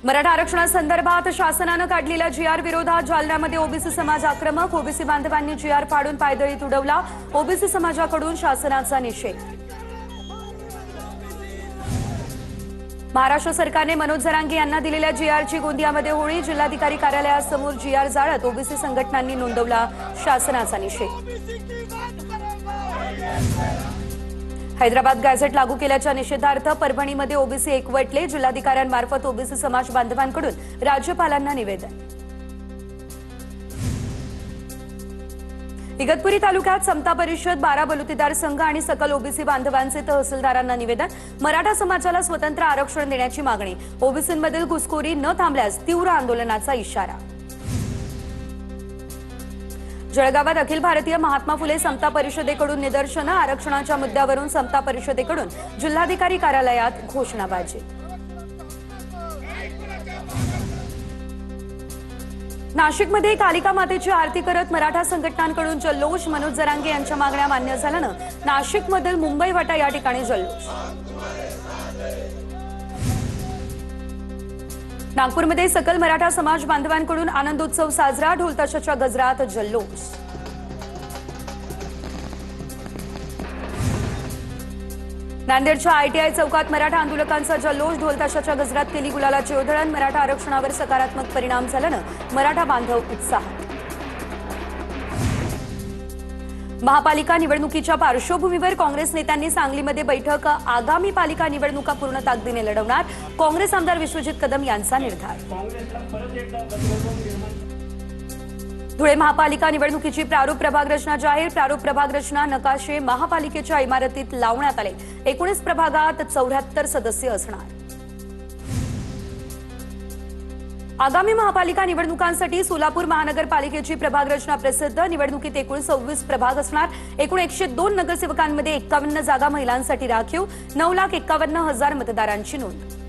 मराठा आरक्षणासंदर्भात शासनाने काढलेल्या जीआर विरोधात जालन्यामध्ये ओबीसी समाज आक्रमक। ओबीसी बांधवांनी जीआर फाडून पायदळी तुडवला। ओबीसी समाजाकडून शासनाचा निषेध। महाराष्ट्र सरकारने मनोज जरांगे यांना दिलेल्या जीआरची गोंदियामध्ये होळी। जिल्हाधिकारी कार्यालयासमोर जीआर जाळत ओबीसी संघटनांनी नोंदवला शासनाचा निषेध। हैदराबाद गॅझेट लागू केल्याच्या निषेधार्थ परभणीमध्ये ओबीसी एकवटले। जिल्हाधिकाऱ्यांमार्फत ओबीसी समाज बांधवांकडून राज्यपालांना निवेदन। इगतपुरी तालुक्यात समता परिषद, 12 बलुतेदार संघ आणि सकल ओबीसी बांधवांचे तहसीलदारांना निवेदन। मराठा समाजाला स्वतंत्र आरक्षण देण्याची मागणी। ओबीसींमधील घुसखोरी न थांबल्यास तीव्र आंदोलनाचा इशारा। जळगावात अखिल भारतीय महात्मा फुले समता परिषदेकडून निदर्शनं। आरक्षणाच्या मुद्द्यावरून समता परिषदेकडून जिल्हाधिकारी कार्यालयात घोषणाबाजी। नाशिकमध्ये कालिका मातेची आरती करत मराठा संघटनांकडून जल्लोष। मनोज जरांगे यांच्या मागण्या मान्य झाल्यानं नाशिकमधील मुंबई वाटा या ठिकाणी जल्लोष। नागपूरमध्ये सकल मराठा समाज बांधवांकडून आनंदोत्सव साजरा। ढोल ताशाच्या गजरात जल्लोष। नांदेडच्या आयटीआय चौकात मराठा आंदोलकांचा जल्लोष। ढोल ताशाच्या गजरात केली गुलालाची उधळण। मराठा आरक्षणावर सकारात्मक परिणाम झाल्यानं मराठा बांधव उत्साहात। महापालिका निवडणुकीच्या पार्श्वभूमीवर काँग्रेस नेत्यांनी सांगलीमध्ये बैठक। आगामी पालिका निवडणुका पूर्ण ताकदीने लढवणार। काँग्रेस आमदार विश्वजित कदम यांचा निर्धार। धुळे महापालिका निवडणुकीची प्रारूप प्रभाग रचना जाहीर। प्रारूप प्रभाग रचना नकाशे महापालिकेच्या इमारतीत लावण्यात आले। 19 प्रभागात 74 सदस्य असणार। आगामी महापालिका निवडणुकांसाठी सोलापूर महानगरपालिकेची प्रभाग रचना प्रसिद्ध। निवडणुकीत एकूण 26 प्रभाग असणार। एकूण 102 नगरसेवकांमध्ये 51 जागा महिलांसाठी राखीव। 9,51,000 मतदारांची नोंद।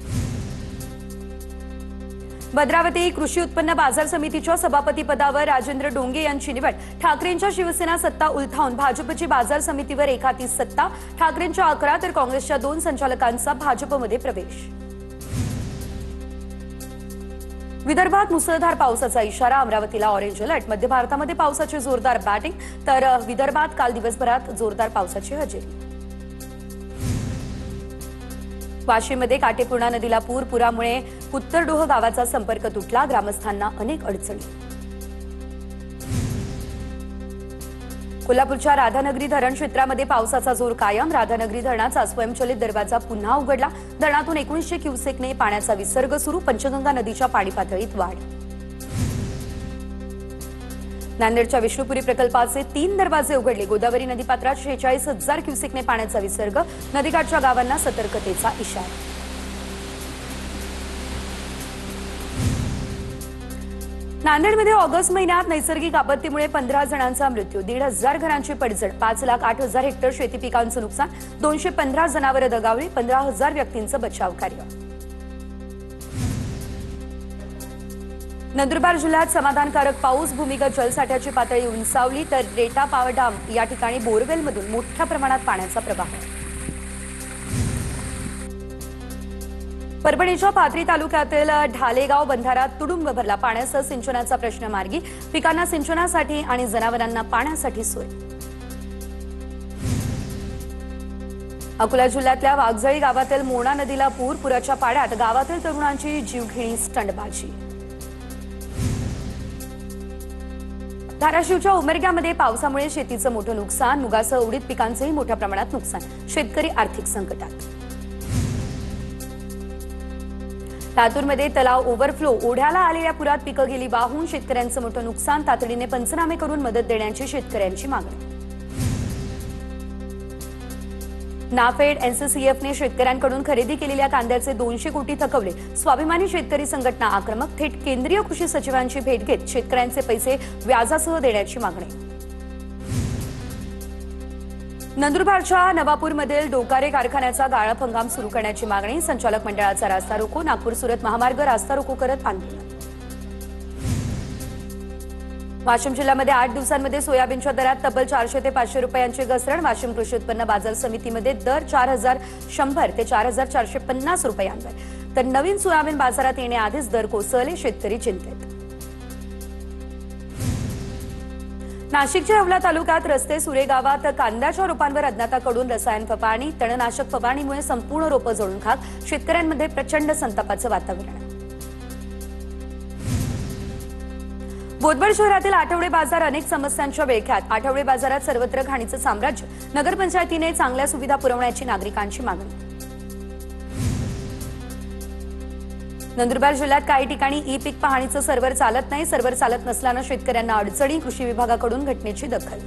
भद्रावती कृषी उत्पन्न बाजार समितीच्या सभापती पदावर राजेंद्र डोंगे यांची निवड। ठाकरेंच्या शिवसेना सत्ता उलथावून भाजपची बाजार समितीवर एकाती सत्ता। ठाकरेंच्या 11 तर काँग्रेसच्या 2 संचालकांचा भाजपमध्ये प्रवेश। विदर्भात मुसळधार पावसाचा इशारा। अमरावतीला ऑरेंज अलर्ट। मध्य भारतामध्ये पावसाची जोरदार बॅटिंग तर विदर्भात काल दिवसभरात जोरदार पावसाची हजेरी। वाशीमध्ये काटेपूर्णा नदीला पूर। पुरामुळे उत्तरडोह गावाचा संपर्क तुटला। ग्रामस्थांना अनेक अडचणी। कोल्हापूरच्या राधानगरी धरण क्षेत्रामध्ये पावसाचा जोर कायम। राधानगरी धरणाचा स्वयंचलित दरवाजा पुन्हा उघडला। धरणातून 1900 क्युसेकने पाण्याचा विसर्ग सुरू। पंचगंगा नदीच्या पाणी पातळीत वाढ। नांदेडच्या विष्णुपुरी प्रकल्पाचे 3 दरवाजे उघडले। गोदावरी नदीपात्रात 46,000 क्युसेकने पाण्याचा विसर्ग। नदीकाठच्या गावांना सतर्कतेचा इशारा। नांदेडमध्ये ऑगस्ट महिन्यात नैसर्गिक आपत्तीमुळे 15 जणांचा मृत्यू। 1,500 घरांची पडझड। 5,08,000 हेक्टर शेती पिकांचं नुकसान। 215 जनावरं दगावली। 15,000 व्यक्तींचं बचाव कार्य। नंदुरबार जिल्ह्यात समाधानकारक पाऊस। भूमिगत जलसाठ्याची पातळी उंचावली तर रेटा पॉवर डॅम या ठिकाणी बोरवेलमधून मोठ्या प्रमाणात पाण्याचा प्रवाह। परभणीच्या पाथरी तालुक्यातील ढालेगाव बंधारात तुडुंब भरला। पाण्यासह सिंचनाचा प्रश्न मार्गी। पिकांना सिंचनासाठी आणि जनावरांना पाण्यासाठी सोय। अकोला जिल्ह्यातल्या वाघजळी गावातील मोरणा नदीला पूर। पुराच्या पाण्यात गावातील तरुणांची जीवघेणी स्टंटबाजी। धाराशिवच्या उमरग्यामध्ये पावसामुळे शेतीचं मोठं नुकसान। मुगासह उडीद पिकांचंही मोठ्या प्रमाणात नुकसान। शेतकरी आर्थिक संकटात। लातूरमध्ये तलाव ओव्हरफ्लो। ओढ्याला आलेल्या पुरात पिकं गेली वाहून। शेतकऱ्यांचं मोठं नुकसान। तातडीने पंचनामे करून मदत देण्याची शेतकऱ्यांची मागणी। नाफेड एनसीसीएफने शेतकऱ्यांकडून खरेदी केलेल्या कांद्याचे 200 कोटी थकवले। स्वाभिमानी शेतकरी संघटना आक्रमक। थेट केंद्रीय कृषी सचिवांची भेट घेत शेतकऱ्यांचे पैसे व्याजासह देण्याची मागणी। नंदुरबारच्या नवापूरमधील डोकारे कारखान्याचा गाळप हंगाम सुरू करण्याची मागणी। संचालक मंडळाचा रास्ता रोको। नागपूर सुरत महामार्ग रास्ता रोको करत आंदोलन। वाशिम जिल्ह्यामध्ये 8 दिवसांमध्ये सोयाबीनच्या दरात तब्बल 400 ते 500 रुपयांची घसरण। वाशिम कृषी उत्पन्न बाजार समितीमध्ये दर 4,100 ते 4,450 रुपयांवर। तर नवीन सोयाबीन बाजारात येण्याआधीच दर कोसळले, शेतकरी चिंतेत. नाशिकच्या येवला तालुक्यात रस्ते सुरे गावात कांद्याच्या रोपांवर अज्ञाताकडून रसायन फवारणी, तणनाशक फवारणीमुळे संपूर्ण रोपं जळून खाक, शेतकऱ्यांमध्ये प्रचंड संतापाचं वातावरण. बोदवड शहरातील आठवडे बाजार अनेक समस्यांच्या विळख्यात. आठवडे बाजारात सर्वत्र घाणीचं साम्राज्य. नगरपंचायतीने चांगल्या सुविधा पुरवण्याची नागरिकांची मागणी. नंदुरबार जिल्ह्यात काही ठिकाणी ई पीक पाहणीचं सर्व्हर चालत नाही. सर्व्हर चालत नसल्यानं शेतकऱ्यांना अडचणी. कृषी विभागाकडून घटनेची दखल.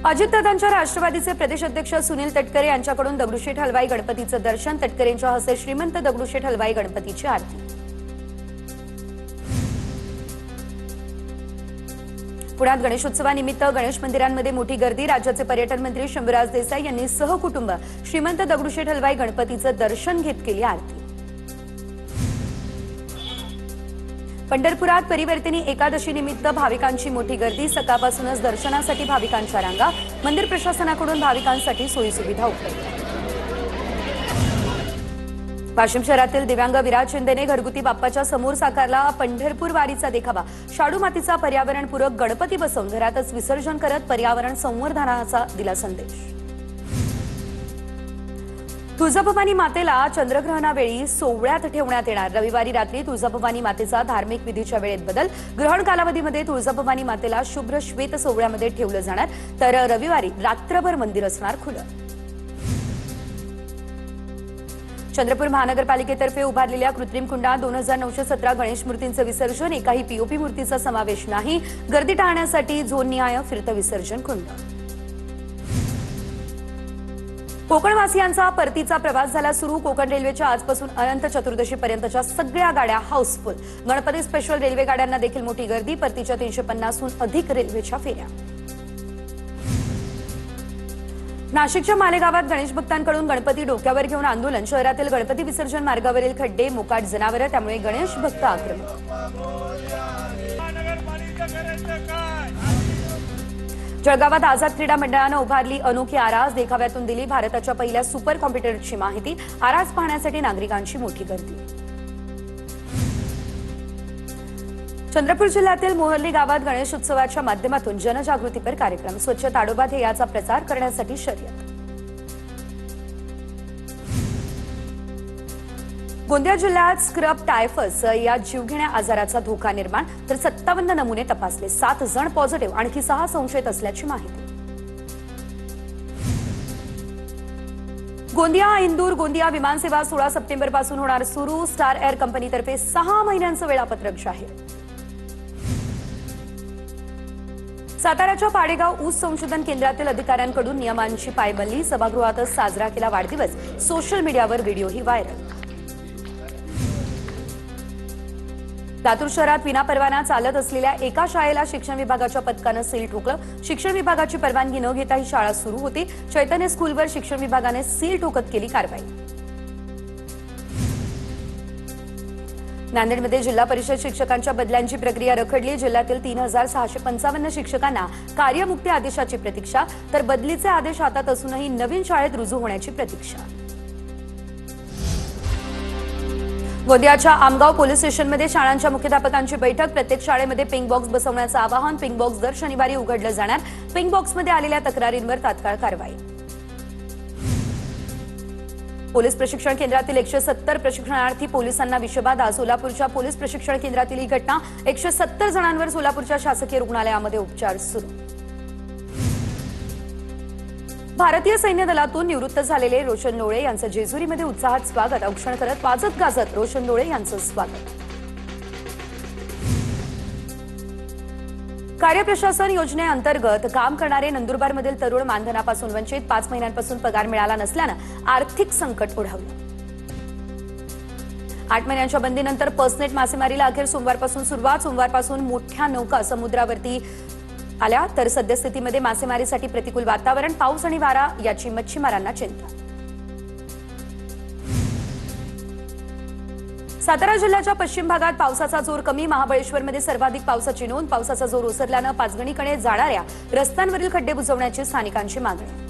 अजितदादांच्या राष्ट्रवादीचे प्रदेश अध्यक्ष सुनील तटकरे यांच्याकडून दगडूशेठ हलवाई गणपतीचं दर्शन. तटकरेंच्या हस्ते श्रीमंत दगडूशेठ हलवाई गणपतीची आरती. पुण्यात गणेशोत्सवानिमित्त गणेश मंदिरांमध्ये मोठी गर्दी. राज्याचे पर्यटन मंत्री शंभूराज देसाई यांनी सहकुटुंब श्रीमंत दगडूशेठ हलवाई गणपतीचं दर्शन घेत केली आरती. पंढरपुरात परिवर्तिनी एकादशी निमित्त भाविकांची मोठी गर्दी. सकाळपासूनच दर्शनासाठी भाविकांच्या रांगा. मंदिर प्रशासनाकडून भाविकांसाठी सोयीसुविधा उपलब्ध. वाशिम शहरातील दिव्यांग विराज शिंदेने घरगुती बाप्पाच्या समोर साकारला पंढरपूर वारीचा देखावा. शाडू मातीचा पर्यावरणपूरक गणपती बसवून घरातच विसर्जन करत पर्यावरण संवर्धनाचा दिला संदेश. तुळजाभवानी मातेला चंद्रग्रहणावेळी सोवळ्यात ठेवण्यात येणार. रविवारी रात्री तुळजाभवानी मातेचा धार्मिक विधीच्या वेळेत बदल. ग्रहण कालावधीमध्ये तुळजाभवानी मातेला शुभ्र श्वेत सोवळ्यामध्ये ठेवलं जाणार, तर रविवारी रात्रभर मंदिर असणार खुलं. चंद्रपूर महानगरपालिकेतर्फे उभारलेल्या कृत्रिम कुंडात 2917 गणेश मूर्तींचं विसर्जन. एकाही पीओपी मूर्तीचा समावेश नाही. गर्दी टाळण्यासाठी झोननिहाय फिरतं विसर्जन कुंड. कोकणवासियांचा परतीचा प्रवास झाला सुरू. कोकण रेल्वेच्या आजपासून अनंत चतुर्दशीपर्यंतच्या सगळ्या गाड्या हाऊसफुल. गणपती स्पेशल रेल्वे गाड्यांना देखील मोठी गर्दी. परतीच्या 350हून अधिक रेल्वेच्या फेऱ्या. नाशिकच्या मालेगावात गणेश भक्तांकडून गणपती डोक्यावर घेऊन आंदोलन. शहरातील गणपती विसर्जन मार्गावरील खड्डे, मोकाट जनावरं, त्यामुळे गणेश भक्त आक्रमक. जळगावात आझाद क्रीडा मंडळानं उभारली अनोखी आरास. देखाव्यातून दिली भारताच्या पहिल्या सुपर कॉम्प्युटरची माहिती. आरास पाहण्यासाठी नागरिकांची मोठी गर्दी. चंद्रपूर जिल्ह्यातील मोहर्ली गावात गणेशोत्सवाच्या माध्यमातून जनजागृतीपर कार्यक्रम. स्वच्छ ताडोबा ध्येयाचा प्रचार करण्यासाठी शर्यत. गोंदिया जिल्ह्यात स्क्रब टायफस या जीवघेण्या आजाराचा धोका निर्माण. तर 57 नमुने तपासले. 7 जण पॉझिटिव्ह, आणखी 6 संशयित असल्याची माहिती. गोंदिया इंदूर गोंदिया विमानसेवा 16 सप्टेंबरपासून होणार सुरू. स्टार एअर कंपनीतर्फे 6 महिन्यांचं वेळापत्रक जाहीर. साताऱ्याच्या पाडेगाव ऊस संशोधन केंद्रातील अधिकाऱ्यांकडून नियमांची पायमल्ली. सभागृहातच साजरा केला वाढदिवस. सोशल मीडियावर व्हिडिओही व्हायरल. लातूर शहरात विनापरवाना चालत असलेल्या एका शाळेला शिक्षण विभागाच्या पथकानं सील ठोकलं. शिक्षण विभागाची परवानगी न घेता ही शाळा सुरू होती. चैतन्य स्कूलवर शिक्षण विभागाने सील ठोकत केली कारवाई. नांदेडमध्ये जिल्हा परिषद शिक्षकांच्या बदल्यांची प्रक्रिया रखडली. जिल्ह्यातील 3655 शिक्षकांना कार्यमुक्ती आदेशाची प्रतीक्षा. तर बदलीचे आदेश हातात असूनही नवीन शाळेत रुजू होण्याची प्रतीक्षा. गोंदियाच्या आमगाव पोलीस स्टेशनमध्ये शाळांच्या मुख्याध्यापकांची बैठक. प्रत्येक शाळेमध्ये पिंक बॉक्स बसवण्याचं आवाहन. पिंक बॉक्स दर शनिवारी उघडलं जाणार. पिंक बॉक्समध्ये आलेल्या तक्रारींवर तात्काळ कारवाई. पोलीस प्रशिक्षण केंद्रातील 170 प्रशिक्षणार्थी पोलिसांना विषबाधा. सोलापूरच्या पोलीस प्रशिक्षण केंद्रातील ही घटना. 170 जणांवर सोलापूरच्या शासकीय रुग्णालयामध्ये उपचार सुरू. भारतीय सैन्य दलातून निवृत्त झालेले रोशन लोळे यांचं जेजुरीमध्ये उत्साहात स्वागत. औक्षण करत वाजत गाजत रोशन लोळे यांचं स्वागत. कार्यप्रशासन योजनेअंतर्गत काम करणारे नंदुरबारमधील तरुण मानधनापासून वंचित. 5 महिन्यांपासून पगार मिळाला नसल्यानं आर्थिक संकट ओढवलं. 8 महिन्यांच्या बंदीनंतर पर्सनेट मासेमारीला अखेर सोमवारपासून सुरुवात. सोमवारपासून मोठ्या नौका समुद्रावरती आल्या. तर सद्यस्थितीमध्ये मासेमारीसाठी प्रतिकूल वातावरण. पाऊस आणि वारा याची मच्छीमारांना चिंता. सातारा जिल्ह्याच्या पश्चिम भागात पावसाचा जोर कमी. महाबळेश्वरमध्ये सर्वाधिक पावसाची नोंद. पावसाचा जोर ओसरल्यानं पाचगणीकडे जाणाऱ्या रस्त्यांवरील खड्डे बुजवण्याची स्थानिकांची मागणी.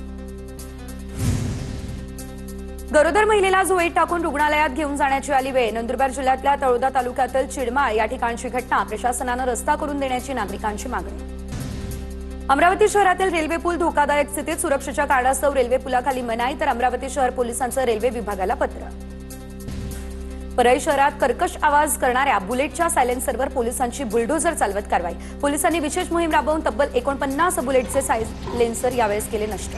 गरोदर महिलेला झोळीत टाकून रुग्णालयात घेऊन जाण्याची आली वेळ. नंदुरबार जिल्ह्यातल्या तळोदा तालुक्यातील चिडमाळ या ठिकाणची घटना. प्रशासनानं रस्ता करून देण्याची नागरिकांची मागणी. अमरावती शहरातील रेल्वे पूल धोकादायक स्थितीत. सुरक्षेच्या कारणास्तव रेल्वे पुलाखाली मनाई, तर अमरावती शहर पोलिसांचं रेल्वे विभागाला पत्र. परळी शहरात कर्कश आवाज करणाऱ्या बुलेटच्या सायलेन्सरवर पोलिसांची बुलडोझर चालवत कारवाई. पोलिसांनी विशेष मोहीम राबवून तब्बल 49 बुलेटचे सायलेन्सर यावेळेस केले नष्ट.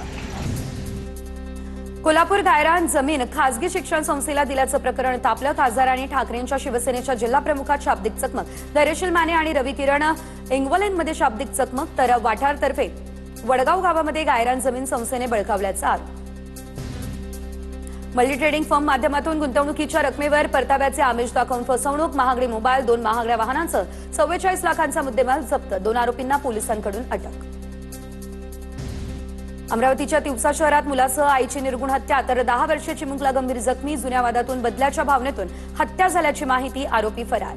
कोल्हापूर गायरान जमीन खासगी शिक्षण संस्थेला दिल्याचं प्रकरण तापलं. खासदार आणि ठाकरेंच्या शिवसेनेच्या जिल्हा प्रमुखात शाब्दिक चकमक. धैर्यशील माने आणि रवी किरण इंग्वलेनमध्ये शाब्दिक चकमक, तर वाठारतर्फे वडगाव गावामध्ये गायरान जमीन संस्थेने बळकावल्याचा आरोप. मल्टी ट्रेडिंग फर्म माध्यमातून गुंतवणुकीच्या रकमेवर परताव्याचे आमिष दाखवून फसवणूक. महागडे मोबाईल, 2 महागड्या वाहनांचं 44 लाखांचा मुद्देमाल जप्त. 2 आरोपींना पोलिसांकडून अटक. अमरावतीच्या तिवसा शहरात मुलासह आईची निर्गुण हत्या, तर 10 वर्षीय चिमुकला गंभीर जखमी. जुन्या वादातून बदल्याच्या भावनेतून हत्या झाल्याची माहिती. आरोपी फरार.